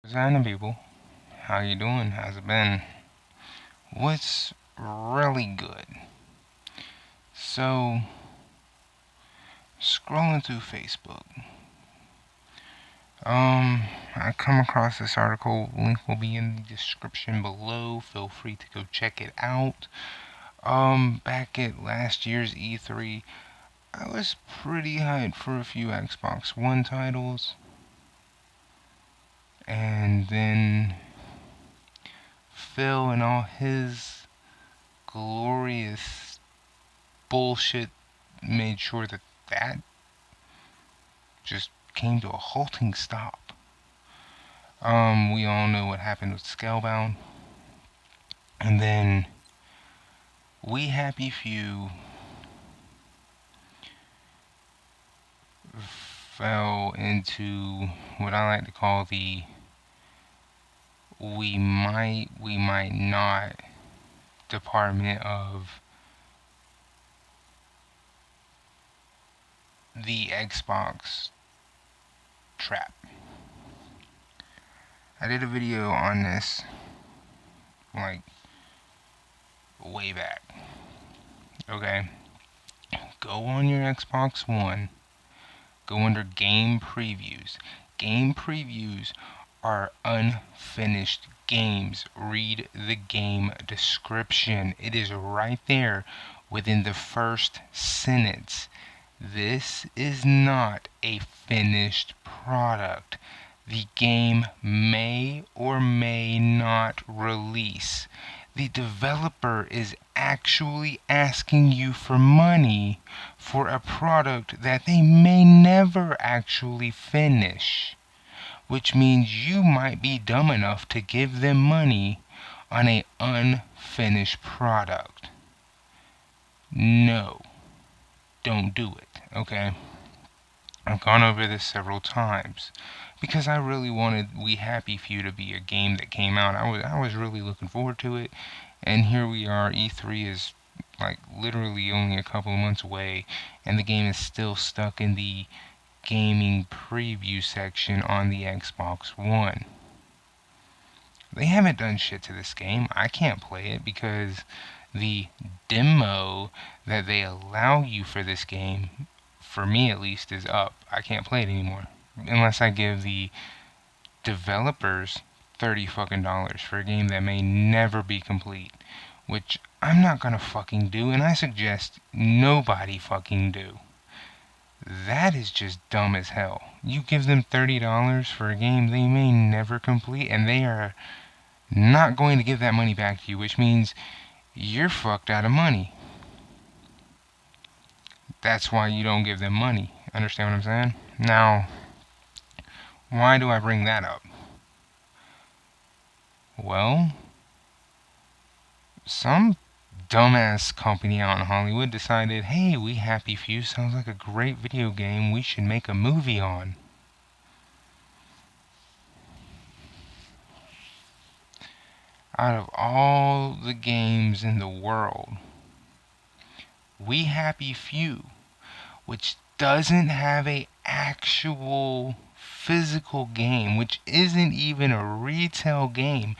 What's happening, people? How you doing? How's it been? What's really good? So, scrolling through Facebook, I come across this article. Link will be in the description below. Feel free to go check it out. Back at last year's E3, I was pretty hyped for a few Xbox One titles, and then Phil and all his glorious bullshit made sure that just came to a halting stop. We all know what happened with Scalebound. And then We Happy Few fell into what I like to call the we might not department of the Xbox trap. I did a video on this like way back. Okay? Go on your Xbox One, go under game previews. Game previews are unfinished games. Read the game description. It is right there within the first sentence. This is not a finished product. The game may or may not release. The developer is actually asking you for money for a product that they may never actually finish, which means you might be dumb enough to give them money on an unfinished product. No, don't do it, okay? I've gone over this several times because I really wanted We Happy Few to be a game that came out. I was really looking forward to it, and here we are. E3 is like literally only a couple of months away, and the game is still stuck in the gaming preview section on the Xbox One. They haven't done shit to this game. I can't play it because the demo that they allow you for this game, for me at least, is up. I can't play it anymore unless I give the developers $30 fucking dollars for a game that may never be complete, which I'm not gonna fucking do, and I suggest nobody fucking do. That is just dumb as hell. You give them $30 for a game they may never complete, and they are not going to give that money back to you, which means you're fucked out of money. That's why you don't give them money. Understand what I'm saying? Now, why do I bring that up? Well, some dumbass company out in Hollywood decided, hey, We Happy Few sounds like a great video game we should make a movie on. Out of all the games in the world, We Happy Few, which doesn't have a actual physical game, which isn't even a retail game,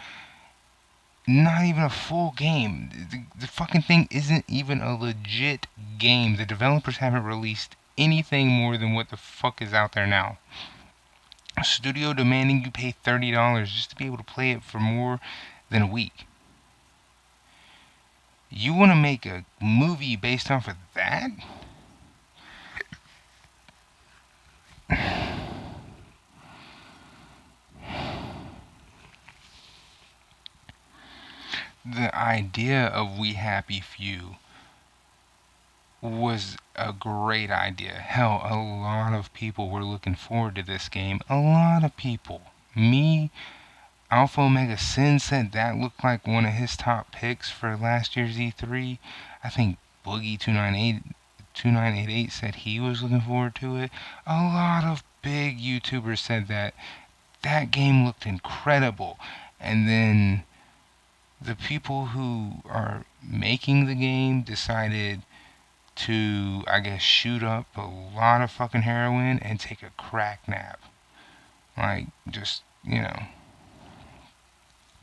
not even a full game. The fucking thing isn't even a legit game. The developers haven't released anything more than what the fuck is out there now. A studio demanding you pay $30 just to be able to play it for more than a week. You want to make a movie based off of that? The idea of We Happy Few was a great idea. Hell, a lot of people were looking forward to this game. A lot of people. Me, Alpha Omega Sin said that looked like one of his top picks for last year's E3. I think Boogie 2988 said he was looking forward to it. A lot of big YouTubers said that that game looked incredible. And then the people who are making the game decided to, I guess, shoot up a lot of fucking heroin and take a crack nap. Like, just,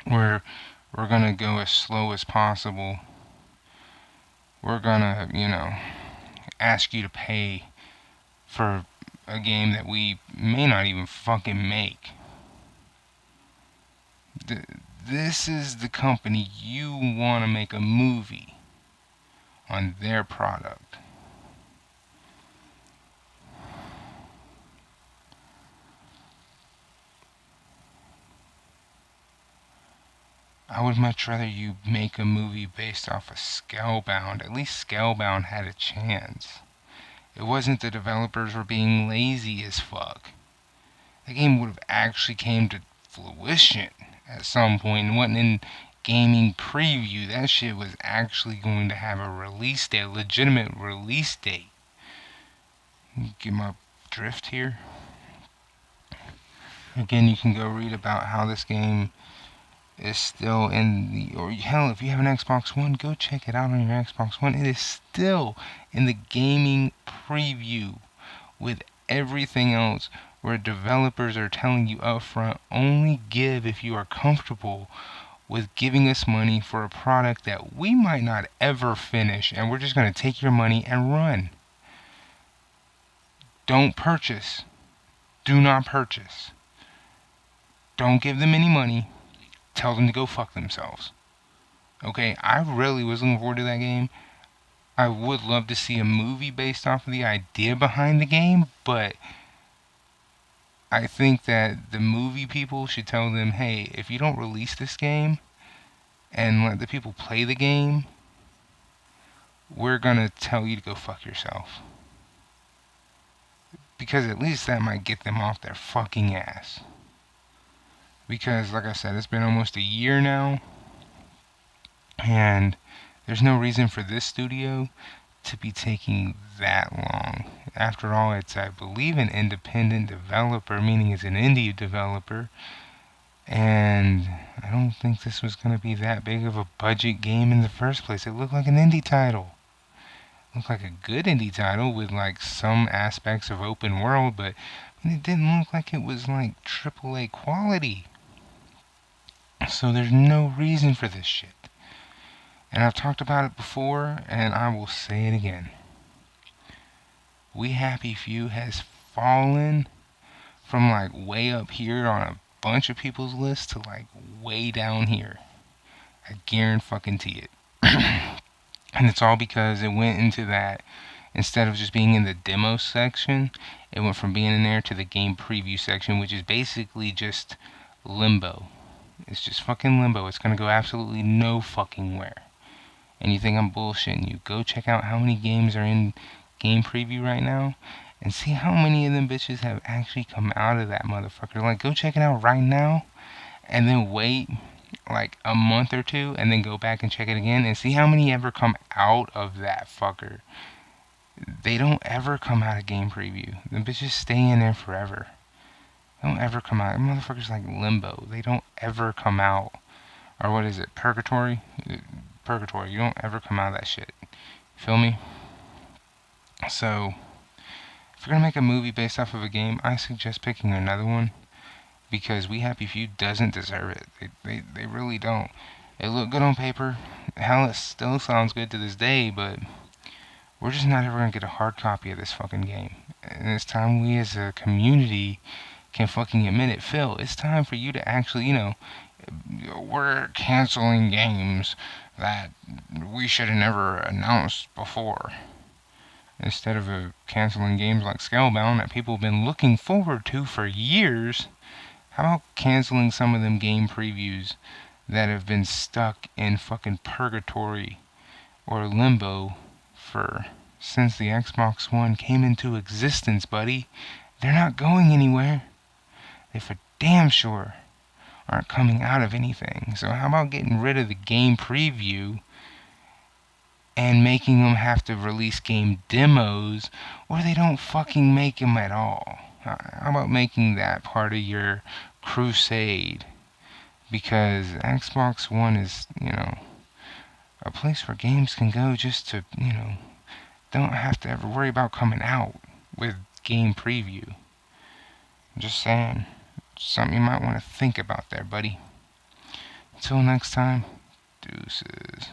We're gonna go as slow as possible. We're gonna, ask you to pay for a game that we may not even fucking make. This is the company you want to make a movie on their product. I would much rather you make a movie based off of Scalebound. At least Scalebound had a chance. It wasn't the developers were being lazy as fuck. The game would have actually came to fruition at some point and wasn't in gaming preview. That shit was actually going to have a release date, a legitimate release date. Get my drift here. Again, you can go read about how this game is still in the, or hell, if you have an Xbox One, go check it out on your Xbox One. It is still in the gaming preview with everything else, where developers are telling you upfront, only give if you are comfortable with giving us money for a product that we might not ever finish, and we're just going to take your money and run. Don't purchase. Do not purchase. Don't give them any money. Tell them to go fuck themselves. Okay, I really was looking forward to that game. I would love to see a movie based off of the idea behind the game, but I think that the movie people should tell them, hey, if you don't release this game and let the people play the game, we're gonna tell you to go fuck yourself. Because at least that might get them off their fucking ass. Because, like I said, it's been almost a year now, and there's no reason for this studio to be taking that long. After all, it's, I believe, an independent developer, meaning it's an indie developer, and I don't think this was going to be that big of a budget game in the first place. It looked like an indie title. It looked like a good indie title with like some aspects of open world, but it didn't look like it was like AAA quality. So there's no reason for this shit. And I've talked about it before, and I will say it again. We Happy Few has fallen from like way up here on a bunch of people's lists to like way down here. I guarantee it. And it's all because it went into that, instead of just being in the demo section, it went from being in there to the game preview section, which is basically just limbo. It's just fucking limbo. It's gonna go absolutely no fucking where. And you think I'm bullshitting you, go check out how many games are in game preview right now and see how many of them bitches have actually come out of that motherfucker. Like, go check it out right now and then wait like a month or two and then go back and check it again and see how many ever come out of that fucker. They don't ever come out of game preview. The bitches stay in there forever. They don't ever come out. Motherfuckers like limbo. They don't ever come out. Or what is it? Purgatory? Purgatory. You don't ever come out of that shit. Feel me? So, if you're gonna make a movie based off of a game, I suggest picking another one, because We Happy Few doesn't deserve it. They really don't. It looked good on paper. Hell, it still sounds good to this day, but we're just not ever gonna get a hard copy of this fucking game. And it's time we as a community can fucking admit it. Phil, it's time for you to actually, we're canceling games that we should have never announced before. Instead of canceling games like Scalebound that people have been looking forward to for years, how about canceling some of them game previews that have been stuck in fucking purgatory or limbo since the Xbox One came into existence, buddy? They're not going anywhere. They for damn sure aren't coming out of anything. So how about getting rid of the game preview and making them have to release game demos, or they don't fucking make them at all? How about making that part of your crusade? Because Xbox One is, a place where games can go just to, don't have to ever worry about coming out with game preview. I'm just saying, something you might want to think about there, buddy. Until next time, deuces.